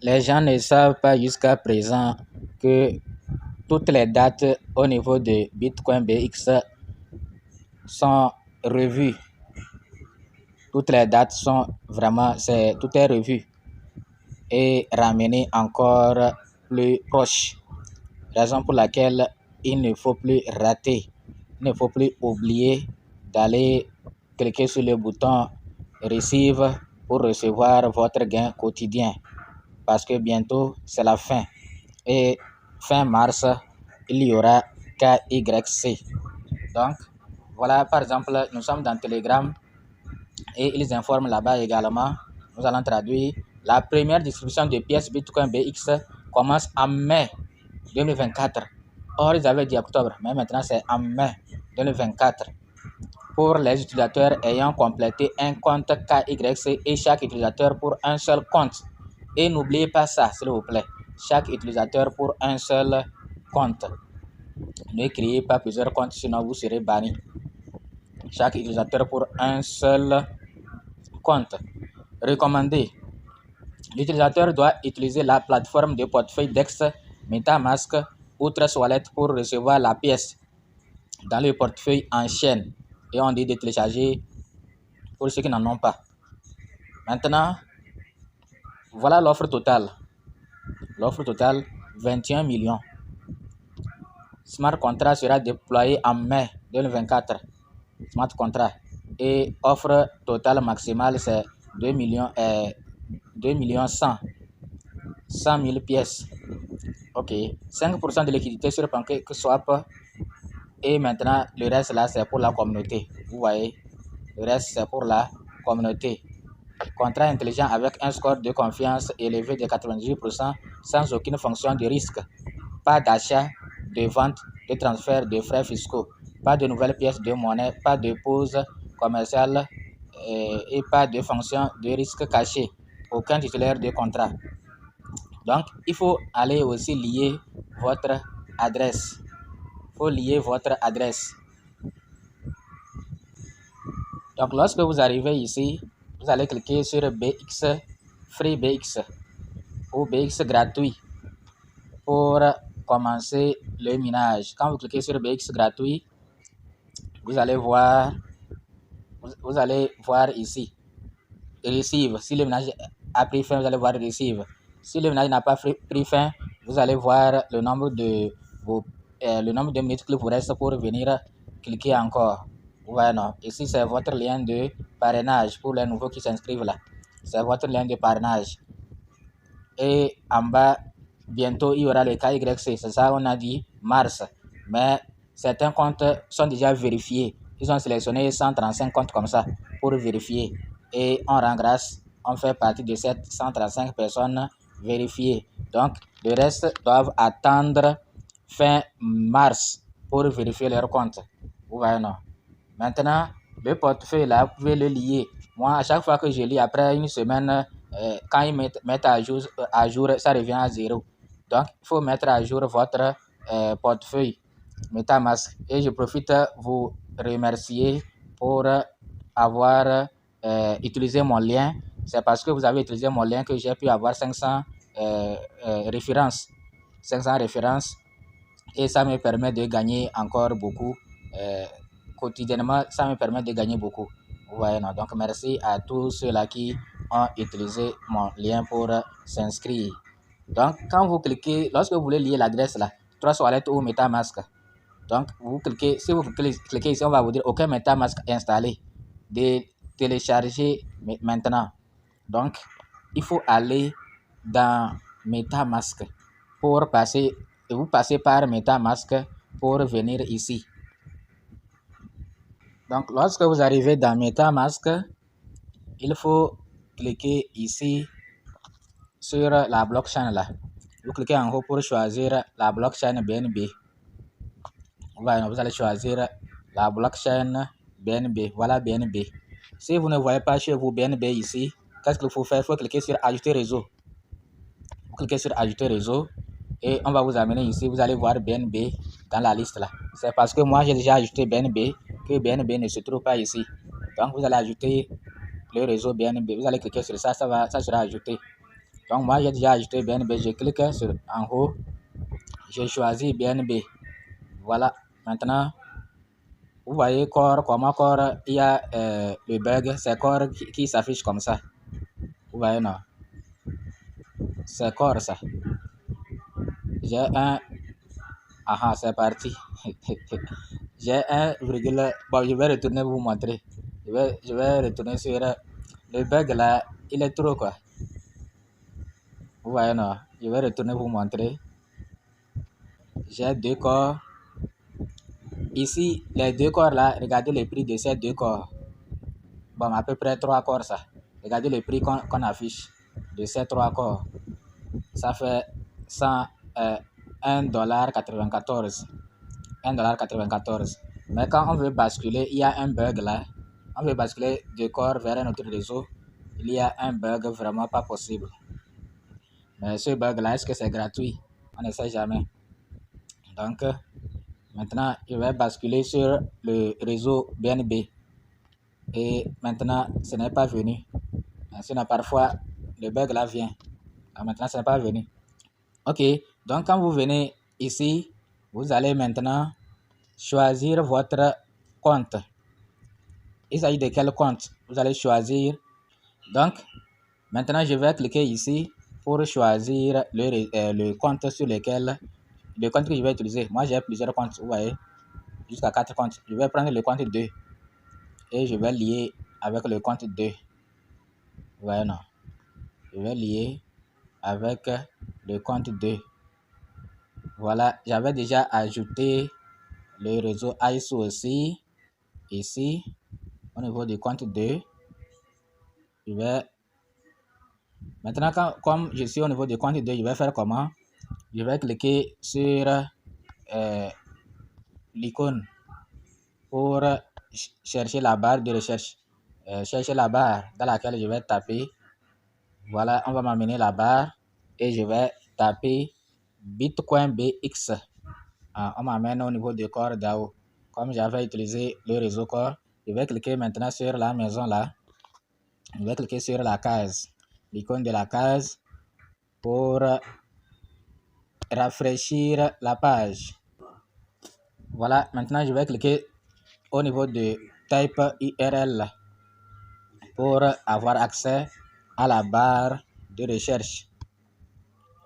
les gens ne savent pas jusqu'à présent que toutes les dates au niveau de Bitcoin BX sont revues. Toutes les dates sont vraiment, tout est revu et ramené encore plus proche. Raison pour laquelle il ne faut plus rater, il ne faut plus oublier d'aller cliquer sur le bouton Receive pour recevoir votre gain quotidien. Parce que bientôt, c'est la fin. Et fin mars, il y aura KYC. Donc, voilà, par exemple, nous sommes dans Telegram et ils informent là-bas également. Nous allons traduire. La première distribution de pièces Bitcoin BX commence en mai 2024. Or, ils avaient dit octobre, mais maintenant c'est en mai 2024. Pour les utilisateurs ayant complété un compte KYC et chaque utilisateur pour un seul compte. Et n'oubliez pas ça, s'il vous plaît. Chaque utilisateur pour un seul compte. Ne créez pas plusieurs comptes, sinon vous serez banni. Chaque utilisateur pour un seul compte. Recommandé. L'utilisateur doit utiliser la plateforme de portefeuille DEX MetaMask ou Trust Wallet pour recevoir la pièce dans le portefeuille en chaîne. Et on dit de télécharger pour ceux qui n'en ont pas. Maintenant, voilà l'offre totale. L'offre totale, 21 millions. Smart Contract sera déployé en mai 2024. Smart Contract. Et offre totale maximale, c'est 2 millions 100 000 pièces. Ok. 5% de liquidité sur PancakeSwap. Et maintenant, le reste là, c'est pour la communauté. Vous voyez, le reste, c'est pour la communauté. Contrat intelligent avec un score de confiance élevé de 98% sans aucune fonction de risque. Pas d'achat, de vente, de transfert, de frais fiscaux. Pas de nouvelles pièces de monnaie, pas de pause commerciale et pas de fonction de risque caché. Aucun titulaire de contrat. Donc, il faut aller aussi lier votre adresse. Il faut lier votre adresse. Donc, lorsque vous arrivez ici, vous allez cliquer sur BX, Free BX ou BX gratuit pour commencer le minage. Quand vous cliquez sur BX gratuit, vous allez voir ici, Receive. Si le minage a pris fin, vous allez voir Receive. Si le minage n'a pas pris fin, vous allez voir le nombre de minutes qu'il vous reste pour venir cliquer encore. Ouais, non. Ici, c'est votre lien de parrainage pour les nouveaux qui s'inscrivent là. C'est votre lien de parrainage. Et en bas, bientôt, il y aura le KYC. C'est ça, on a dit mars. Mais certains comptes sont déjà vérifiés. Ils ont sélectionné 135 comptes comme ça pour vérifier. Et on rend grâce. On fait partie de ces 135 personnes vérifiées. Donc, le reste doivent attendre fin mars pour vérifier leur compte. Vous voyez, non? Maintenant, le portefeuille là, vous pouvez le lier. Moi, à chaque fois que je lis, après une semaine, quand ils mettent à jour, ça revient à 0. Donc, il faut mettre à jour votre portefeuille MetaMask. Et je profite vous remercier pour avoir utilisé mon lien. C'est parce que vous avez utilisé mon lien que j'ai pu avoir 500 références. 500 références. Et ça me permet de gagner encore beaucoup. Quotidiennement, ça me permet de gagner beaucoup. Vous voyez, non? Donc, merci à tous ceux-là qui ont utilisé mon lien pour s'inscrire. Donc, quand vous cliquez, lorsque vous voulez lier l'adresse là, Trust Wallet ou MetaMask, donc vous cliquez, si vous cliquez ici, on va vous dire aucun MetaMask installé. De télécharger maintenant. Donc, il faut aller dans MetaMask pour passer, et vous passez par MetaMask pour venir ici. Donc, lorsque vous arrivez dans MetaMask, il faut cliquer ici sur la blockchain là. Vous cliquez en haut pour choisir la blockchain BNB. Voilà, vous allez choisir la blockchain BNB. Voilà BNB. Si vous ne voyez pas chez vous BNB ici, qu'est-ce qu'il faut faire? Il faut cliquer sur Ajouter réseau. Vous cliquez sur Ajouter réseau et on va vous amener ici. Vous allez voir BNB dans la liste là. C'est parce que moi j'ai déjà ajouté BNB que BNB ne se trouve pas ici. Donc vous allez ajouter le réseau BNB. Vous allez cliquer sur ça, ça sera ajouté. Donc moi j'ai déjà ajouté BNB, je clique en haut, j'ai choisi BNB. Voilà, maintenant vous voyez comment il y a le bug, c'est corps qui s'affiche comme ça. Vous voyez non? C'est corps ça. J'ai un... Ah, c'est parti. J'ai un virgule. Bon, je vais retourner vous montrer. Je vais retourner sur le bug là. Il est trop quoi. Vous voyez non? Je vais retourner vous montrer. J'ai 2 corps. Ici, les 2 corps là, regardez le prix de ces 2 corps. Bon, à peu près 3 corps ça. Regardez le prix qu'on affiche de ces 3 corps. Ça fait 1,94 $1,94. Mais quand on veut basculer, il y a un bug là. On veut basculer de corps vers un autre réseau. Il y a un bug vraiment pas possible. Mais ce bug là, est-ce que c'est gratuit? On ne sait jamais. Donc, maintenant, je vais basculer sur le réseau BNB. Et maintenant, ce n'est pas venu. Sinon, parfois, le bug là vient. Maintenant, ce n'est pas venu. Ok, donc quand vous venez ici, vous allez maintenant choisir votre compte. Il s'agit de quel compte? Vous allez choisir. Donc, maintenant, je vais cliquer ici pour choisir le compte sur lequel, le compte que je vais utiliser. Moi, j'ai plusieurs comptes, vous voyez, jusqu'à 4 comptes. Je vais prendre le compte 2 et je vais lier avec le compte 2. Vous voyez, non? Je vais lier avec le compte 2. Voilà, j'avais déjà ajouté le réseau ISO aussi, ici, au niveau du compte 2. Je vais... Maintenant, comme je suis au niveau du compte 2, je vais faire comment? Je vais cliquer sur l'icône pour chercher la barre de recherche. Chercher la barre dans laquelle je vais taper. Voilà, on va m'amener la barre et je vais taper Bitcoin BX. On m'amène au niveau du corps DAO. Comme j'avais utilisé le réseau corps, je vais cliquer maintenant sur la maison là. Je vais cliquer sur la case, l'icône de la case pour rafraîchir la page. Voilà, maintenant je vais cliquer au niveau de Type URL pour avoir accès à la barre de recherche.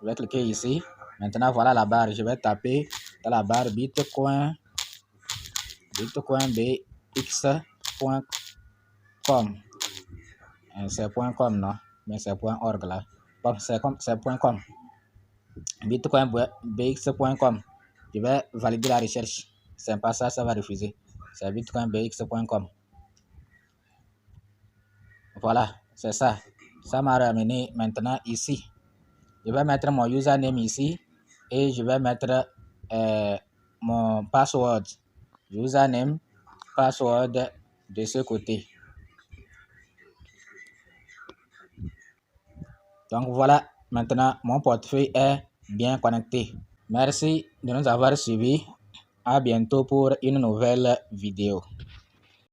Je vais cliquer ici. Maintenant, voilà la barre. Je vais taper dans la barre bitcoinbx.com. C'est .com, non? Mais c'est .org là. Bon, c'est .com. bitcoinbx.com. Je vais valider la recherche. C'est pas ça, ça va refuser. C'est bitcoinbx.com. Voilà, c'est ça. Ça m'a ramené maintenant ici. Je vais mettre mon username ici et je vais mettre mon password. Username, password de ce côté. Donc voilà, maintenant mon portefeuille est bien connecté. Merci de nous avoir suivis. À bientôt pour une nouvelle vidéo.